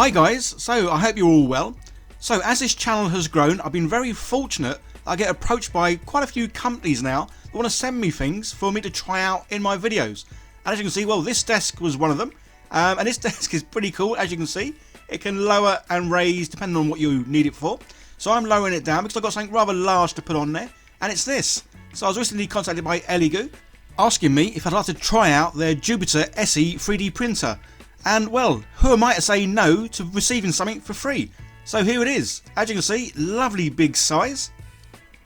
Hi guys, so I hope you're all well. So as this channel has grown, I've been very fortunate that I get approached by quite a few companies now that want to send me things for me to try out in my videos. And as you can see, well, this desk was one of them. And this desk is pretty cool, as you can see. It can lower and raise depending on what you need it for. So I'm lowering it down because I've got something rather large to put on there. And it's this. So I was recently contacted by Elegoo asking me if I'd like to try out their Jupiter SE 3D printer. And well, who am I to say no to receiving something for free? So here it is. As you can see, lovely big size.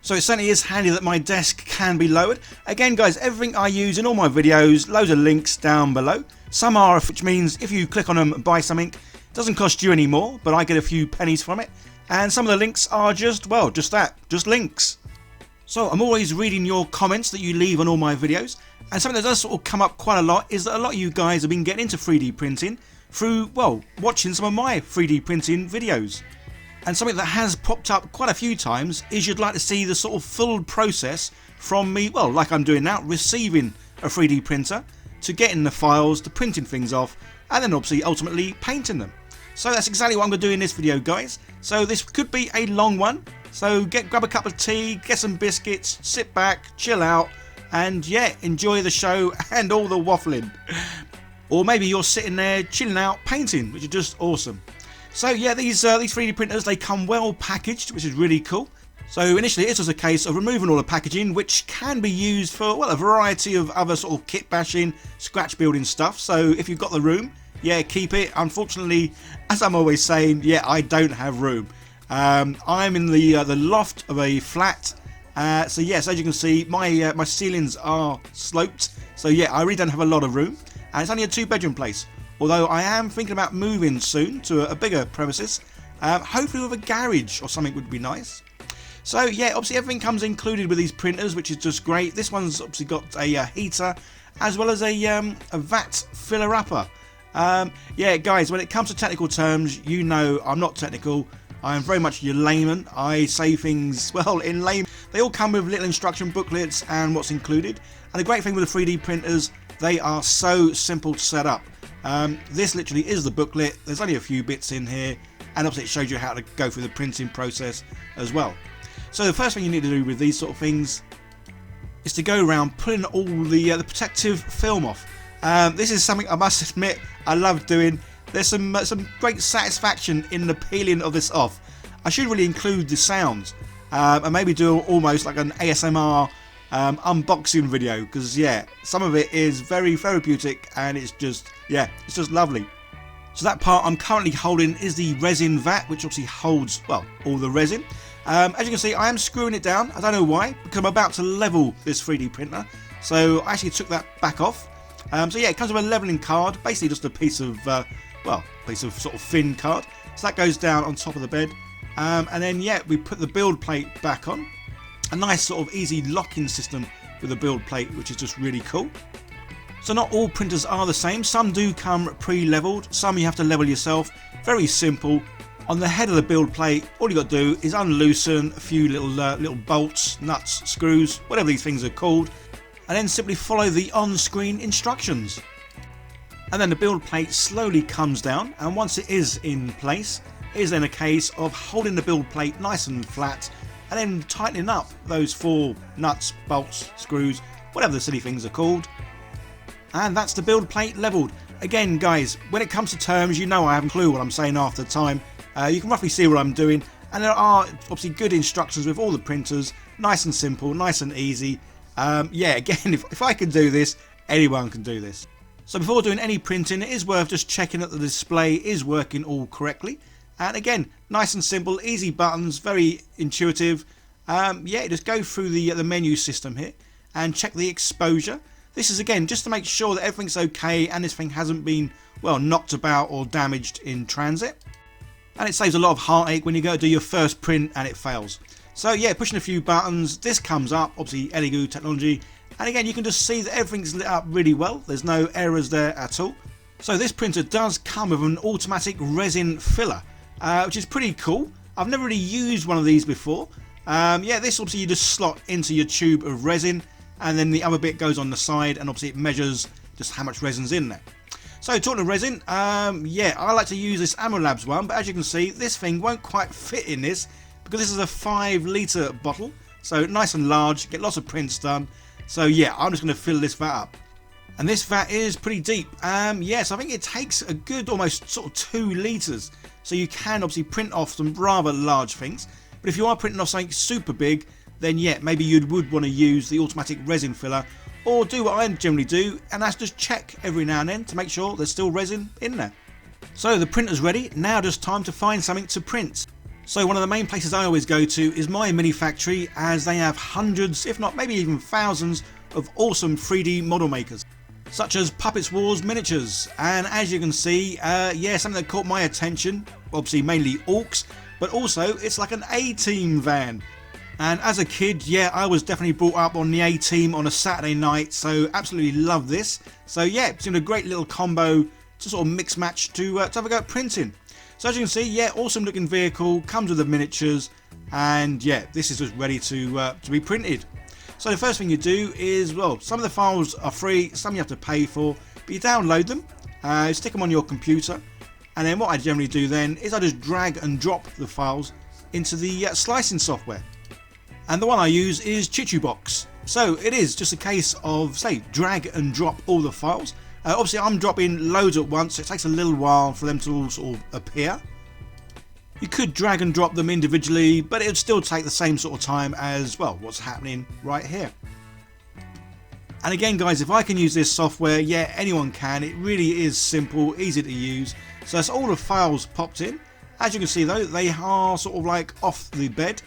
So it certainly is handy that my desk can be lowered. Again guys, everything I use in all my videos, loads of links down below. Some are, which means if you click on them and buy something, it doesn't cost you any more, but I get a few pennies from it. And some of the links are just, well, just that, just links. So I'm always reading your comments that you leave on all my videos. And something that does sort of come up quite a lot is that a lot of you guys have been getting into 3D printing through, well, watching some of my 3D printing videos. And something that has popped up quite a few times is you'd like to see the sort of full process from me, well, like I'm doing now, receiving a 3D printer, to getting the files, to printing things off, and then obviously ultimately painting them. So that's exactly what I'm going to do in this video, guys. So this could be a long one. So grab a cup of tea, get some biscuits, sit back, chill out, and yeah, enjoy the show and all the waffling. Or maybe you're sitting there chilling out painting, which is just awesome. So yeah, these 3D printers, they come well packaged, which is really cool. So initially it was a case of removing all the packaging, which can be used for, well, a variety of other sort of kit bashing, scratch building stuff. So if you've got the room, yeah, keep it. Unfortunately, as I'm always saying, yeah, I don't have room. I'm in the loft of a flat. So yes, as you can see, my ceilings are sloped. So yeah, I really don't have a lot of room. And it's only a 2-bedroom place. Although I am thinking about moving soon to a bigger premises. Hopefully with a garage or something would be nice. So yeah, obviously everything comes included with these printers, which is just great. This one's obviously got a heater as well as a vat filler upper. Yeah guys, when it comes to technical terms, you know I'm not technical. I am very much your layman. I say things, well, in layman. They all come with little instruction booklets and what's included. And the great thing with the 3D printers, they are so simple to set up. This literally is the booklet. There's only a few bits in here, and obviously it shows you how to go through the printing process as well. So the first thing you need to do with these sort of things is to go around pulling all the protective film off. This is something I must admit I love doing. There's some great satisfaction in the peeling of this off. I should really include the sounds and maybe do almost like an ASMR unboxing video, because yeah, some of it is very therapeutic and it's just, yeah, it's just lovely. So that part I'm currently holding is the resin vat, which obviously holds, well, all the resin. As you can see, I am screwing it down. I don't know why, because I'm about to level this 3D printer. So I actually took that back off. So yeah, it comes with a leveling card, basically just a piece of, well, piece of sort of thin card. So that goes down on top of the bed. And then yeah, we put the build plate back on. A nice sort of easy locking system with the build plate, which is just really cool. So not all printers are the same. Some do come pre-leveled, some you have to level yourself. Very simple. On the head of the build plate, all you got to do is unloosen a few little bolts, nuts, screws, whatever these things are called, and then simply follow the on-screen instructions. And then the build plate slowly comes down, and once it is in place, it is then a case of holding the build plate nice and flat, and then tightening up those 4 nuts, bolts, screws, whatever the silly things are called. And that's the build plate leveled. Again guys, when it comes to terms, you know I haven't a clue what I'm saying half the time. You can roughly see what I'm doing, and there are obviously good instructions with all the printers, nice and simple, nice and easy. Yeah, again, if I can do this, anyone can do this. So before doing any printing, it is worth just checking that the display is working all correctly. And again, nice and simple, easy buttons, very intuitive. Yeah, just go through the menu system here and check the exposure. This is again just to make sure that everything's okay and this thing hasn't been, well, knocked about or damaged in transit. And it saves a lot of heartache when you go to do your first print and it fails. So yeah, pushing a few buttons, this comes up, obviously Elegoo technology. And again, you can just see that everything's lit up really well. There's no errors there at all. So this printer does come with an automatic resin filler, which is pretty cool. I've never really used one of these before. Yeah, this obviously you just slot into your tube of resin, and then the other bit goes on the side, and obviously it measures just how much resin's in there. So talking of resin, yeah, I like to use this Ammo Labs one, but as you can see, this thing won't quite fit in this because this is a 5 litre bottle, so nice and large, get lots of prints done. So yeah, I'm just going to fill this vat up. And this vat is pretty deep. Yes, I think it takes a good almost sort of 2 litres, so you can obviously print off some rather large things. But if you are printing off something super big, then yeah, maybe you would want to use the automatic resin filler, or do what I generally do, and that's just check every now and then to make sure there's still resin in there. So the printer's ready, now just time to find something to print. So one of the main places I always go to is my mini factory, as they have hundreds, if not maybe even thousands, of awesome 3D model makers, such as Puppets Wars miniatures. And as you can see, yeah, something that caught my attention, obviously mainly orcs, but also it's like an A-Team van. And as a kid, yeah, I was definitely brought up on the A-Team on a Saturday night, so absolutely love this. So yeah, it's in a great little combo to sort of mix match to have a go at printing. So as you can see, yeah, awesome looking vehicle, comes with the miniatures, and yeah, this is just ready to be printed. So the first thing you do is, well, some of the files are free, some you have to pay for, but you download them, stick them on your computer, and then what I generally do then is I just drag and drop the files into the slicing software. And the one I use is ChichuBox. So it is just a case of, say, drag and drop all the files. Obviously I'm dropping loads at once, so it takes a little while for them to all sort of appear. You could drag and drop them individually, but it would still take the same sort of time as, well, what's happening right here. And again guys, if I can use this software, yeah, anyone can. It really is simple, easy to use. So that's all the files popped in. As you can see though, they are sort of like off the bed,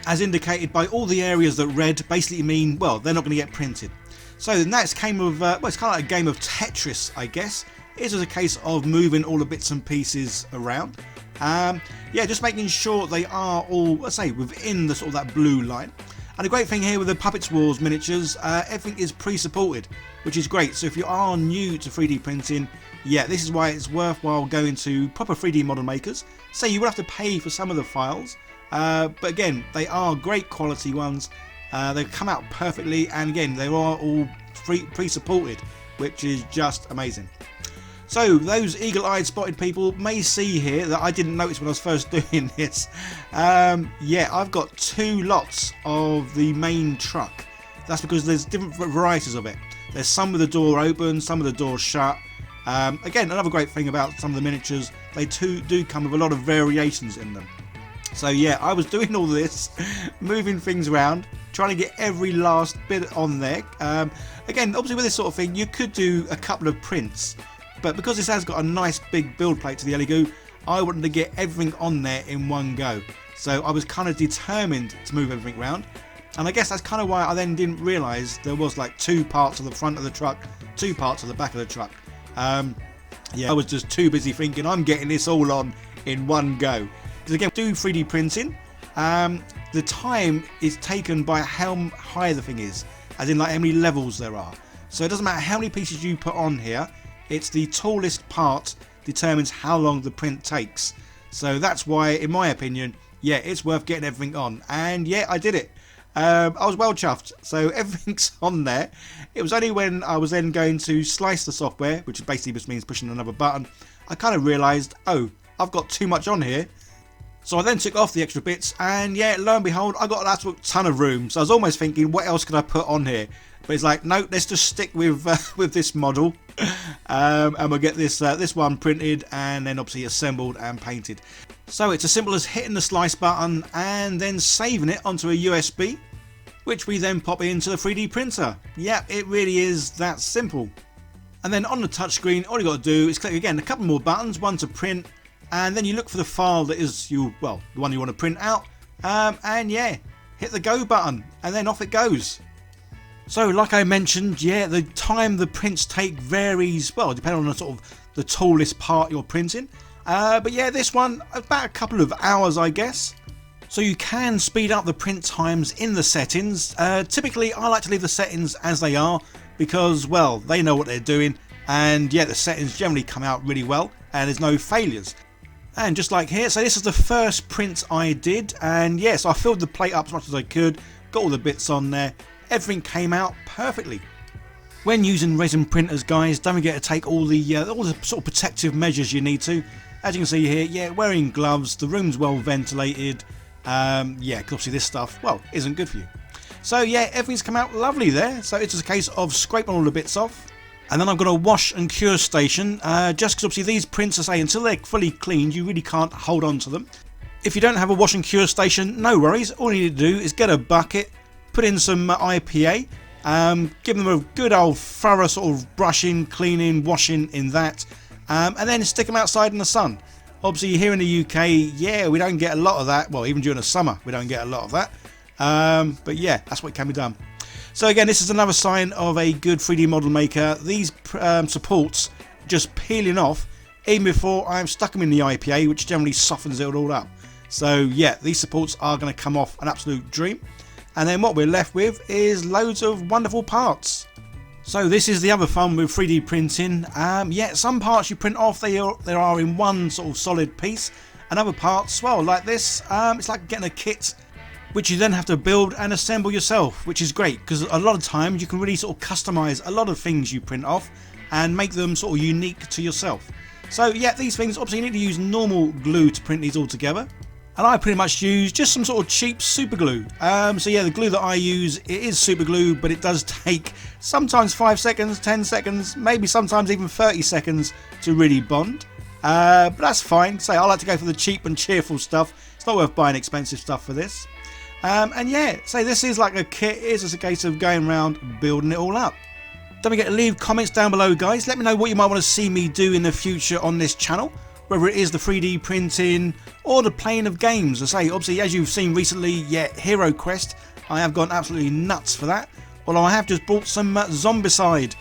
as indicated by all the areas that red basically mean, well, they're not going to get printed. So the next game of, well, it's kind of like a game of Tetris, I guess. It is a case of moving all the bits and pieces around. Yeah, just making sure they are all, let's say, within the sort of that blue line. And the great thing here with the Puppets Wars miniatures, everything is pre-supported, which is great. So if you are new to 3D printing, yeah, this is why it's worthwhile going to proper 3D model makers. Say you will have to pay for some of the files, but again, they are great quality ones. They come out perfectly, and again, they are all pre-supported, which is just amazing. So those eagle-eyed spotted people may see here that I didn't notice when I was first doing this. Yeah, I've got 2 lots of the main truck. That's because there's different varieties of it. There's some with the door open, some with the door shut. Again, another great thing about some of the miniatures, they do come with a lot of variations in them. So yeah, I was doing all this, moving things around, trying to get every last bit on there. Again, obviously with this sort of thing, you could do a couple of prints, but because this has got a nice big build plate to the Elegoo, I wanted to get everything on there in one go. So I was kind of determined to move everything around, and I guess that's kind of why I then didn't realise there was like 2 parts of the front of the truck, 2 parts of the back of the truck. Yeah, I was just too busy thinking I'm getting this all on in one go. Because again, do 3D printing, the time is taken by how high the thing is, as in like how many levels there are. So it doesn't matter how many pieces you put on here, it's the tallest part determines how long the print takes. So that's why, in my opinion, yeah, it's worth getting everything on. And yeah, I did it. I was well chuffed. So everything's on there. It was only when I was then going to slice the software, which basically just means pushing another button, I kind of realised, oh, I've got too much on here. So I then took off the extra bits, and yeah, lo and behold, I got an absolute ton of room. So I was almost thinking, what else could I put on here? But it's like, no, let's just stick with this model, and we'll get this this one printed and then obviously assembled and painted. So it's as simple as hitting the slice button and then saving it onto a USB, which we then pop into the 3D printer. Yeah, it really is that simple. And then on the touchscreen, all you got to do is click again a couple more buttons, one to print, and then you look for the file that is the one you want to print out, and yeah, hit the go button, and then off it goes. So like I mentioned, yeah, the time the prints take varies, well, depending on the sort of the tallest part you're printing, but yeah, this one about a couple of hours, I guess. So you can speed up the print times in the settings. Typically I like to leave the settings as they are, because, well, they know what they're doing, and yeah, the settings generally come out really well and there's no failures. And just like here, so this is the first print I did, and yes, I filled the plate up as much as I could, got all the bits on there, everything came out perfectly. When using resin printers, guys, don't forget to take all the sort of protective measures you need to. As you can see here, yeah, wearing gloves, the room's well ventilated. Yeah, because obviously this stuff, well, isn't good for you. So yeah, everything's come out lovely there. So it's just a case of scraping all the bits off. And then I've got a wash and cure station, just because obviously these prints, I say, until they're fully cleaned, you really can't hold on to them. If you don't have a wash and cure station, no worries. All you need to do is get a bucket, put in some IPA, give them a good old thorough sort of brushing, cleaning, washing in that, and then stick them outside in the sun. Obviously here in the UK, yeah, we don't get a lot of that. Well, even during the summer, we don't get a lot of that. But yeah, that's what can be done. So again, this is another sign of a good 3D model maker. These supports just peeling off even before I've stuck them in the IPA, which generally softens it all up. So yeah, these supports are going to come off an absolute dream. And then what we're left with is loads of wonderful parts. So this is the other fun with 3D printing. Yeah, some parts you print off, they are in one sort of solid piece. And other parts, well, like this, it's like getting a kit which you then have to build and assemble yourself, which is great because a lot of times you can really sort of customize a lot of things you print off and make them sort of unique to yourself. So yeah, these things, obviously you need to use normal glue to print these all together. And I pretty much use just some sort of cheap super glue. So yeah, the glue that I use, it is super glue, but it does take sometimes 5 seconds, 10 seconds, maybe sometimes even 30 seconds to really bond. But that's fine. So I like to go for the cheap and cheerful stuff. It's not worth buying expensive stuff for this. And yeah, so this is like a kit. It's just a case of going around building it all up. Don't forget to leave comments down below, guys. Let me know what you might want to see me do in the future on this channel. Whether it is the 3D printing or the playing of games. I say, obviously, as you've seen recently, yeah, Hero Quest, I have gone absolutely nuts for that. Although I have just bought some Zombicide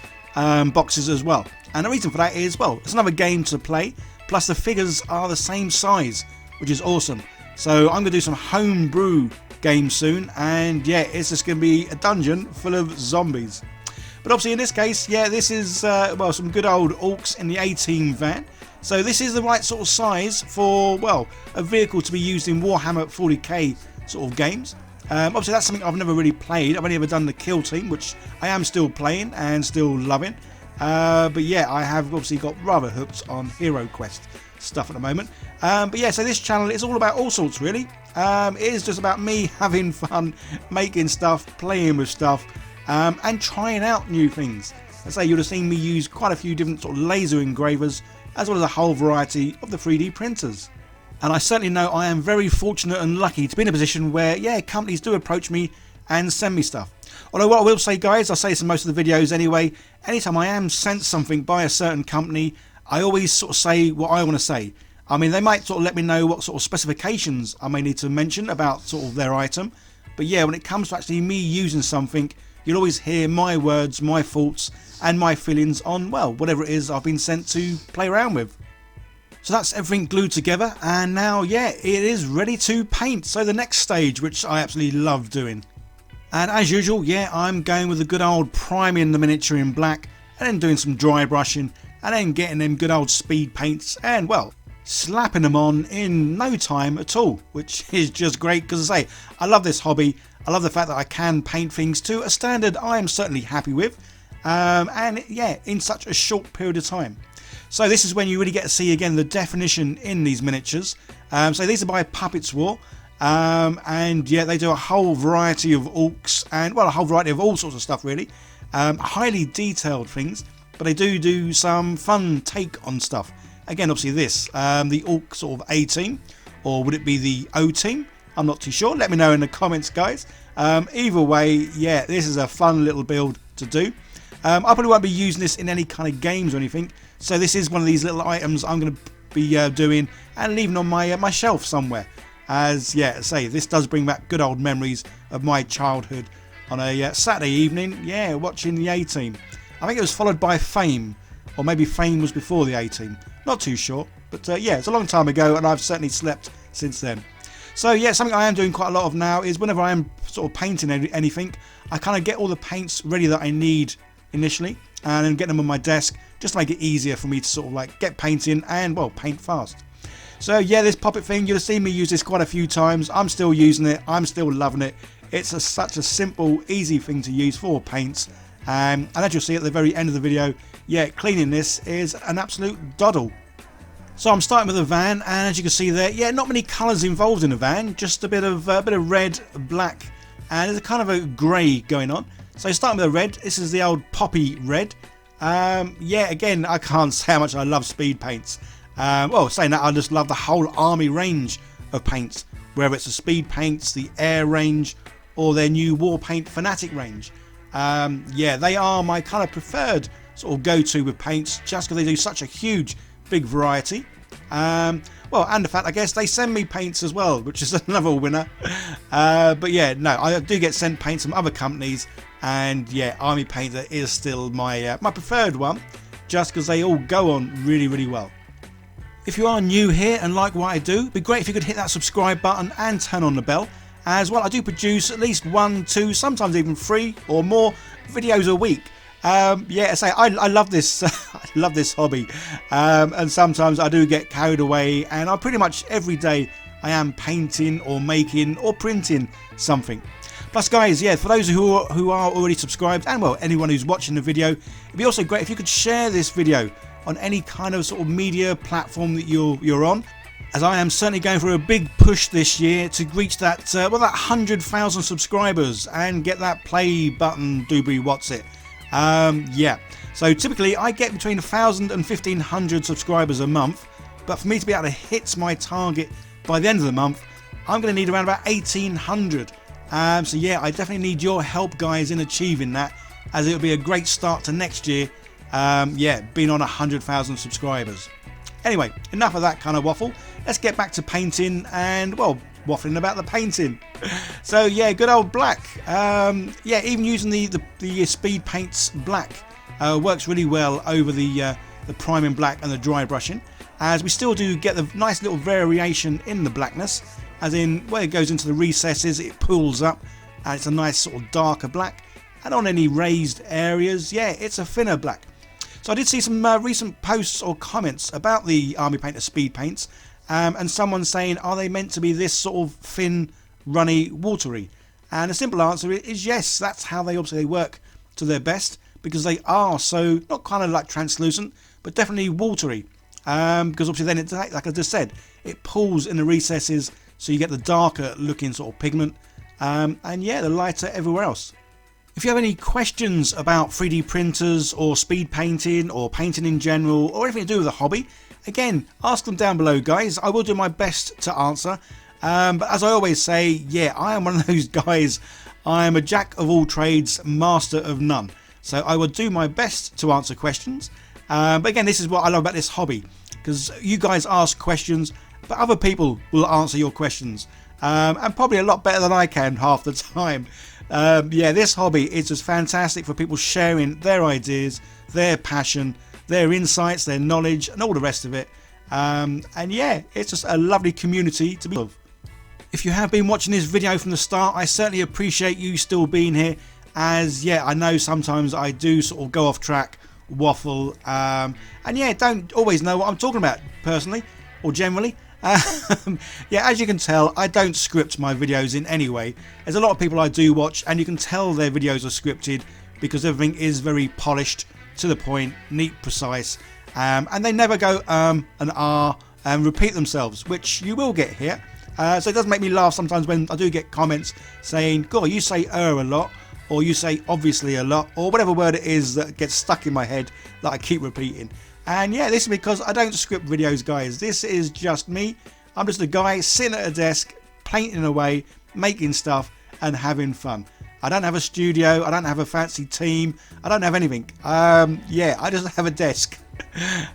boxes as well. And the reason for that is, well, it's another game to play. Plus the figures are the same size, which is awesome. So I'm going to do some homebrew games soon. And yeah, it's just going to be a dungeon full of zombies. But obviously in this case, yeah, this is, well, some good old orcs in the A-Team van. So this is the right sort of size for, well, a vehicle to be used in Warhammer 40k sort of games. Obviously that's something I've never really played. I've only ever done the Kill Team, which I am still playing and still loving. But yeah, I have obviously got rather hooked on Hero Quest stuff at the moment. But yeah, so this channel is all about all sorts really. It is just about me having fun, making stuff, playing with stuff, and trying out new things. I say you'll have seen me use quite a few different sort of laser engravers, as well as a whole variety of the 3D printers. And I certainly know I am very fortunate and lucky to be in a position where, yeah, companies do approach me and send me stuff. Although what I will say, guys, I say this in most of the videos anyway, anytime I am sent something by a certain company, I always sort of say what I want to say. I mean, they might sort of let me know what sort of specifications I may need to mention about sort of their item. But yeah, when it comes to actually me using something, you'll always hear my words, my thoughts, and my feelings on, well, whatever it is I've been sent to play around with. So that's everything glued together, and now, yeah, it is ready to paint. So the next stage, which I absolutely love doing. And as usual, yeah, I'm going with the good old priming the miniature in black, and then doing some dry brushing, and then getting them good old speed paints, and, well, slapping them on in no time at all, which is just great, because I say, I love this hobby. I love the fact that I can paint things to a standard I am certainly happy with. And yeah, in such a short period of time. So this is when you really get to see again the definition in these miniatures. So these are by Puppets War, and yeah, they do a whole variety of orcs and, well, a whole variety of all sorts of stuff really. Highly detailed things, but they do some fun take on stuff. Again, obviously this, the orc sort of A-Team, or would it be the O-Team? I'm not too sure. Let me know in the comments, guys. Either way, yeah, this is a fun little build to do. I probably won't be using this in any kind of games or anything, so this is one of these little items I'm going to be doing and leaving on my shelf somewhere. As, yeah, say, this does bring back good old memories of my childhood on a Saturday evening, yeah, watching the A-Team. I think it was followed by Fame, or maybe Fame was before the A-Team. Not too sure, but yeah, it's a long time ago, and I've certainly slept since then. So yeah, something I am doing quite a lot of now is whenever I am sort of painting anything, I kind of get all the paints ready that I need initially and then get them on my desk just to make it easier for me to sort of like get painting and, well, paint fast. So yeah, this puppet thing, you'll have seen me use this quite a few times. I'm still using it, I'm still loving it. It's such a simple, easy thing to use for paints, And as you'll see at the very end of the video, yeah, cleaning this is an absolute doddle. So I'm starting with a van, and as you can see there, yeah, not many colours involved in the van, just a bit of red, black, and there's a kind of a grey going on. So starting with a red, this is the old poppy red. Yeah, again, I can't say how much I love speed paints. Well, saying that, I just love the whole army range of paints, whether it's the speed paints, the air range, or their new war paint fanatic range. Yeah, they are my kind of preferred sort of go-to with paints, just because they do such a huge big variety. Well, and the fact, I guess, they send me paints as well, which is another winner. But yeah, no, I do get sent paints from other companies, and yeah, Army Painter is still my my preferred one, just because they all go on really, really well. If you are new here and like what I do, it'd be great if you could hit that subscribe button and turn on the bell. As well, I do produce at least 1, 2, sometimes even 3 or more videos a week. Yeah, I love this. I love this hobby, and sometimes I do get carried away, and I pretty much every day I am painting or making or printing something. Plus, guys, yeah, for those who are already subscribed, and well, anyone who's watching the video, it'd be also great if you could share this video on any kind of sort of media platform that you're on, as I am certainly going for a big push this year to reach that well, that 100,000 subscribers and get that play button doobie what's it. Yeah, so typically I get between 1,000 and 1,500 subscribers a month, but for me to be able to hit my target by the end of the month, I'm going to need around about 1,800. So yeah, I definitely need your help, guys, in achieving that, as it'll be a great start to next year. Yeah, being on 100,000 subscribers. Anyway, enough of that kind of waffle. Let's get back to painting and, well, waffling about the painting. So yeah, good old black. Yeah, even using the speed paints black works really well over the priming black and the dry brushing, as we still do get the nice little variation in the blackness, as in where it goes into the recesses it pulls up and it's a nice sort of darker black, and on any raised areas, yeah, it's a thinner black. So I did see some recent posts or comments about the Army Painter speed paints, and someone saying, are they meant to be this sort of thin, runny, watery? And the simple answer is yes, that's how they obviously work to their best, because they are so, not kind of like translucent, but definitely watery, because obviously then, like I just said, it pulls in the recesses, so you get the darker looking sort of pigment, and yeah, the lighter everywhere else. If you have any questions about 3D printers or speed painting or painting in general, or anything to do with the hobby, again, ask them down below, guys. I will do my best to answer. But as I always say, yeah, I am one of those guys. I am a jack of all trades, master of none. So I will do my best to answer questions. But again, this is what I love about this hobby, because you guys ask questions, but other people will answer your questions. And probably a lot better than I can half the time. Yeah, this hobby is just fantastic for people sharing their ideas, their passion, their insights, their knowledge, and all the rest of it. And yeah, it's just a lovely community to be of. If you have been watching this video from the start, I certainly appreciate you still being here, as yeah, I know sometimes I do sort of go off track, waffle, and yeah, don't always know what I'm talking about personally or generally. Yeah, as you can tell, I don't script my videos in any way. There's a lot of people I do watch, and you can tell their videos are scripted because everything is very polished, to the point, neat, precise, and they never go and and repeat themselves, which you will get here. So it does make me laugh sometimes when I do get comments saying, God, you say a lot, or you say obviously a lot, or whatever word it is that gets stuck in my head that I keep repeating. And yeah, this is because I don't script videos, guys. This is just me. I'm just a guy sitting at a desk, painting away, making stuff, and having fun. I don't have a studio. I don't have a fancy team. I don't have anything. Yeah, I just have a desk.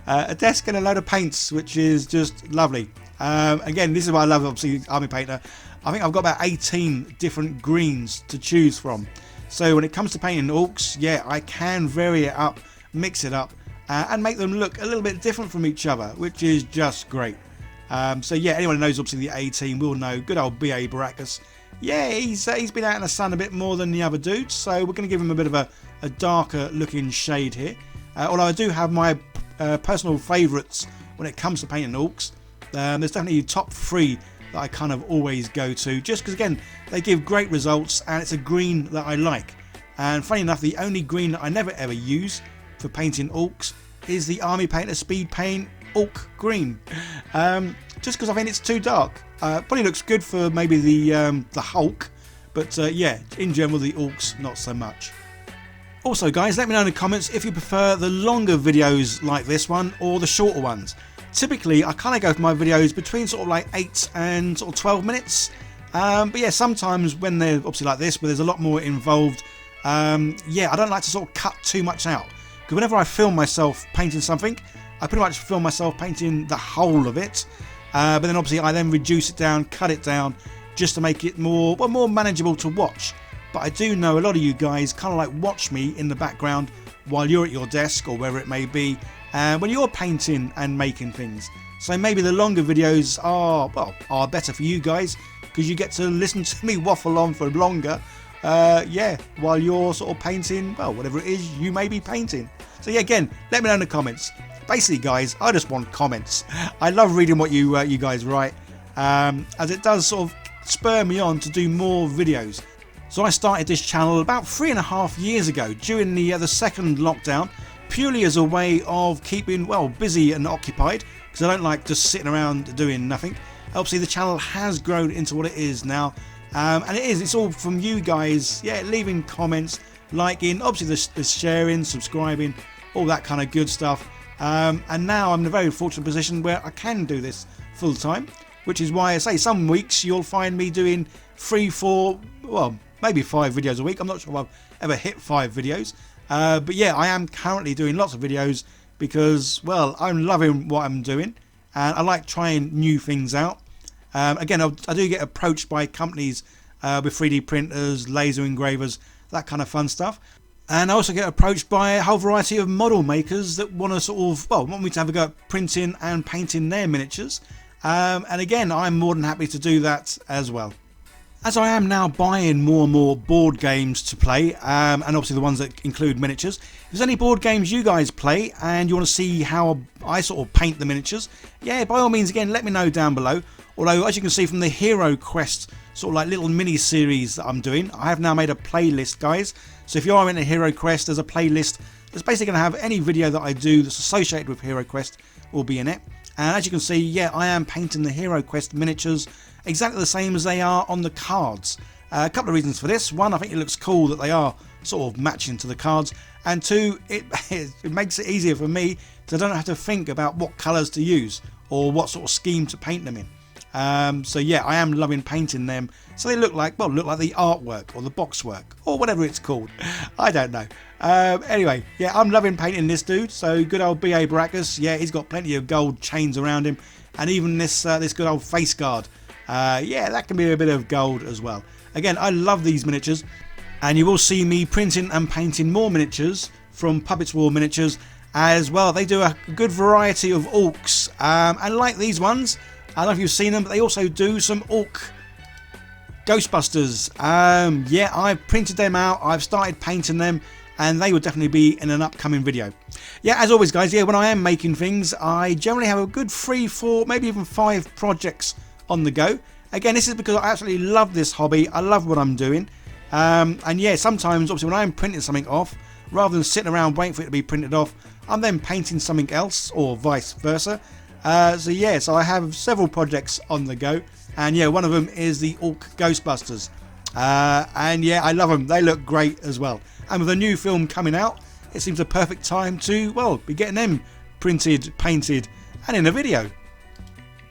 A desk and a load of paints, which is just lovely. Again, this is what I love, obviously, Army Painter. I think I've got about 18 different greens to choose from. So when it comes to painting orcs, yeah, I can vary it up, mix it up, and make them look a little bit different from each other, which is just great. So yeah, anyone who knows obviously the A-team will know good old B.A. Baracus. Yeah, he's been out in the sun a bit more than the other dudes, so we're going to give him a bit of a darker looking shade here. Although I do have my personal favourites when it comes to painting orcs. There's definitely top 3 that I kind of always go to, just because again, they give great results and it's a green that I like. And funny enough, the only green that I never ever use for painting orcs is the Army Painter Speed Paint Orc Green. Just because I think it's too dark. Probably looks good for maybe the Hulk, but yeah, in general the orcs not so much. Also guys, let me know in the comments if you prefer the longer videos like this one or the shorter ones. Typically I kind of go for my videos between sort of like 8 and sort of 12 minutes. But yeah, sometimes when they're obviously like this, where there's a lot more involved, yeah, I don't like to sort of cut too much out. Because whenever I film myself painting something, I pretty much film myself painting the whole of it. But then obviously I then reduce it down, cut it down, just to make it more, well, more manageable to watch. But I do know a lot of you guys kind of like watch me in the background while you're at your desk or wherever it may be, when you're painting and making things. So maybe the longer videos are, well, are better for you guys, because you get to listen to me waffle on for longer, yeah, while you're sort of painting, well, whatever it is you may be painting. So yeah, again, let me know in the comments. Basically guys, I just want comments. I love reading what you guys write, as it does sort of spur me on to do more videos. So I started this channel about 3.5 years ago during the second lockdown, purely as a way of keeping, well, busy and occupied, because I don't like just sitting around doing nothing. Obviously the channel has grown into what it is now, and it's all from you guys, yeah, leaving comments, liking, obviously the sharing, subscribing, all that kind of good stuff. And now I'm in a very fortunate position where I can do this full time, which is why I say some weeks you'll find me doing 3, 4, well, maybe 5 videos a week. I'm not sure if I've ever hit 5 videos, but yeah, I am currently doing lots of videos because, well, I'm loving what I'm doing and I like trying new things out. Again, I do get approached by companies with 3D printers, laser engravers, that kind of fun stuff. And I also get approached by a whole variety of model makers that want to sort of, well, want me to have a go at printing and painting their miniatures. And again, I'm more than happy to do that as well. As I am now buying more and more board games to play, and obviously the ones that include miniatures, if there's any board games you guys play and you want to see how I sort of paint the miniatures, yeah, by all means, again, let me know down below. Although, as you can see from the Hero Quest sort of like little mini series that I'm doing, I have now made a playlist, guys. So if you are into Hero Quest, there's a playlist that's basically going to have any video that I do that's associated with Hero Quest will be in it. And as you can see, yeah, I am painting the Hero Quest miniatures exactly the same as they are on the cards. A couple of reasons for this. One, I think it looks cool that they are sort of matching to the cards. And two, it makes it easier for me, so I don't have to think about what colours to use or what sort of scheme to paint them in. So yeah, I am loving painting them so they look like, well, look like the artwork or the box work or whatever it's called. I don't know. Anyway, yeah, I'm loving painting this dude. So good old B.A. Baracus, yeah, he's got plenty of gold chains around him, and even this good old face guard, yeah, that can be a bit of gold as well. Again, I love these miniatures, and you will see me printing and painting more miniatures from Puppets War Miniatures as well. They do a good variety of orcs, and like these ones, I don't know if you've seen them, but they also do some orc Ghostbusters. Yeah, I've printed them out, I've started painting them, and they will definitely be in an upcoming video. Yeah, as always guys, yeah, when I am making things, I generally have a good 3, 4, maybe even 5 projects on the go. Again, this is because I absolutely love this hobby, I love what I'm doing. And yeah, sometimes, obviously, when I'm printing something off, rather than sitting around waiting for it to be printed off, I'm then painting something else, or vice versa. So yeah, so I have several projects on the go, and yeah, one of them is the Orc Ghostbusters, and yeah, I love them, they look great as well. And with a new film coming out, it seems a perfect time to, well, be getting them printed, painted, and in a video.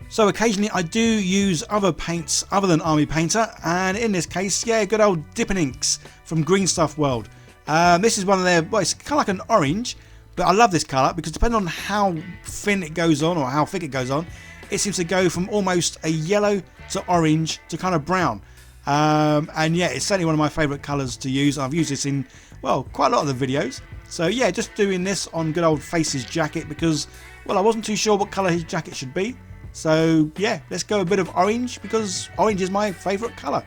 So occasionally I do use other paints other than Army Painter, and in this case, yeah, good old Dippin' Inks from Green Stuff World. This is one of their, well, it's kind of like an orange, but I love this colour because depending on how thin it goes on or how thick it goes on, it seems to go from almost a yellow to orange to kind of brown. And yeah, it's certainly one of my favourite colours to use. I've used this in, well, quite a lot of the videos. So yeah, just doing this on good old Face's jacket because, well, I wasn't too sure what colour his jacket should be. So yeah, let's go a bit of orange because orange is my favourite colour.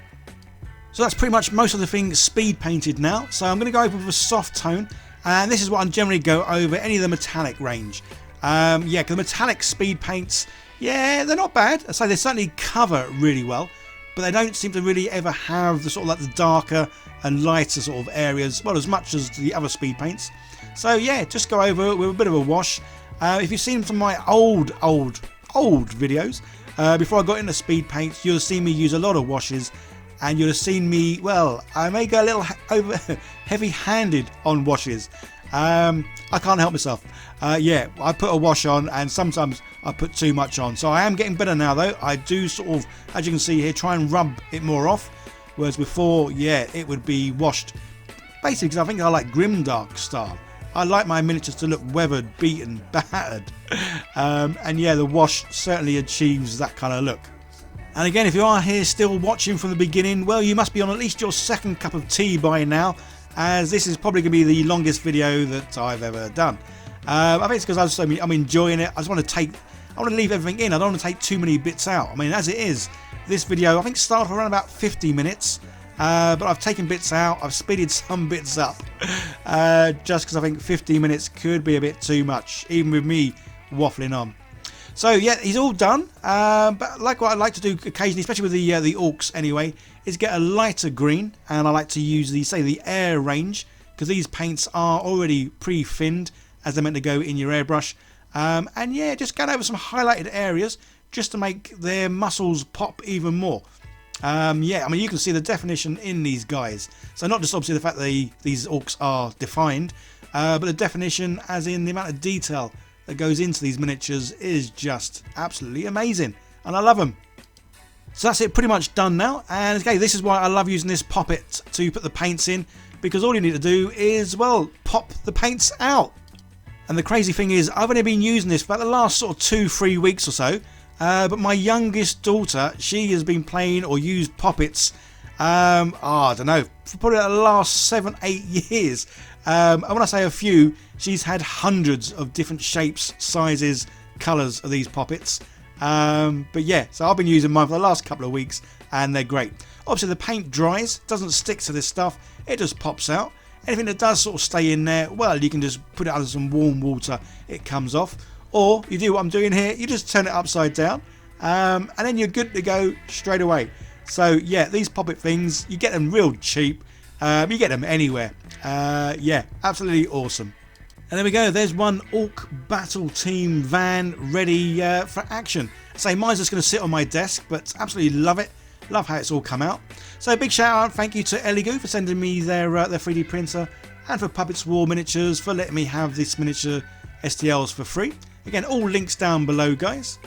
So that's pretty much most of the things speed painted now. So I'm going to go over with a soft tone, and this is what I generally go over any of the metallic range. Yeah, because the metallic speed paints, yeah, they're not bad. So they certainly cover really well. but they don't seem to really ever have the sort of like the darker and lighter sort of areas, well, as much as the other speed paints. So yeah, just go over it with a bit of a wash. If you've seen some of my old videos, before I got into speed paints, you'll have seen me use a lot of washes, and you'll have seen me, well, I may go a little over heavy-handed on washes. I can't help myself. Yeah, I put a wash on, and sometimes I put too much on. So I am getting better now, though. I do sort of, as you can see here, try and rub it more off. Whereas before, yeah, it would be washed. Basically, because I think I like grimdark style. I like my miniatures to look weathered, beaten, battered. And yeah, the wash certainly achieves that kind of look. And again, if you are here still watching from the beginning, well, you must be on at least your second cup of tea by now, as this is probably going to be the longest video that I've ever done. I think it's because I'm enjoying it. I just want to leave everything in. I don't want to take too many bits out. I mean, as it is, this video I think started around about 50 minutes. But I've taken bits out, I've speeded some bits up, just because I think 50 minutes could be a bit too much, even with me waffling on. So yeah, he's all done, but like what I like to do occasionally, especially with the orcs anyway, is get a lighter green, and I like to use the air range, because these paints are already pre-thinned as they're meant to go in your airbrush, and yeah, just going over some highlighted areas just to make their muscles pop even more. Yeah, I mean, you can see the definition in these guys. So not just obviously the fact that these orcs are defined, but the definition as in the amount of detail that goes into these miniatures is just absolutely amazing. And I love them. So that's it, pretty much done now. And okay, this is why I love using this poppet to put the paints in, because all you need to do is, well, pop the paints out. And the crazy thing is, I've only been using this for about the last sort of 2-3 weeks or so. But my youngest daughter, she has been playing or used poppets, I don't know, for probably the last 7-8 years. And when I say a few, she's had hundreds of different shapes, sizes, colours of these poppets. But yeah, so I've been using mine for the last couple of weeks, and they're great. Obviously the paint dries, doesn't stick to this stuff, it just pops out. Anything that does sort of stay in there, well, you can just put it under some warm water, it comes off. Or you do what I'm doing here, you just turn it upside down, and then you're good to go straight away. So yeah, these poppet things, you get them real cheap, you get them anywhere. Yeah, absolutely awesome. And there we go, there's one Orc Battle Team van ready for action. So mine's just going to sit on my desk, but absolutely love it. Love how it's all come out. So big shout out, thank you to Eligu for sending me their 3D printer, and for Puppets War Miniatures for letting me have this miniature STLs for free. Again, all links down below, guys.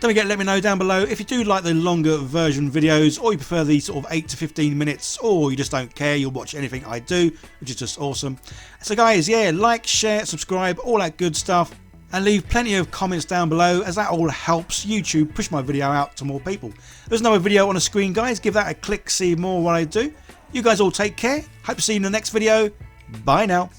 Don't forget to let me know down below if you do like the longer version videos, or you prefer these sort of 8 to 15 minutes, or you just don't care, you'll watch anything I do, which is just awesome. So guys, yeah, like, share, subscribe, all that good stuff, and leave plenty of comments down below, as that all helps YouTube push my video out to more people. There's another video on the screen, guys. Give that a click, see more what I do. You guys all take care. Hope to see you in the next video. Bye now.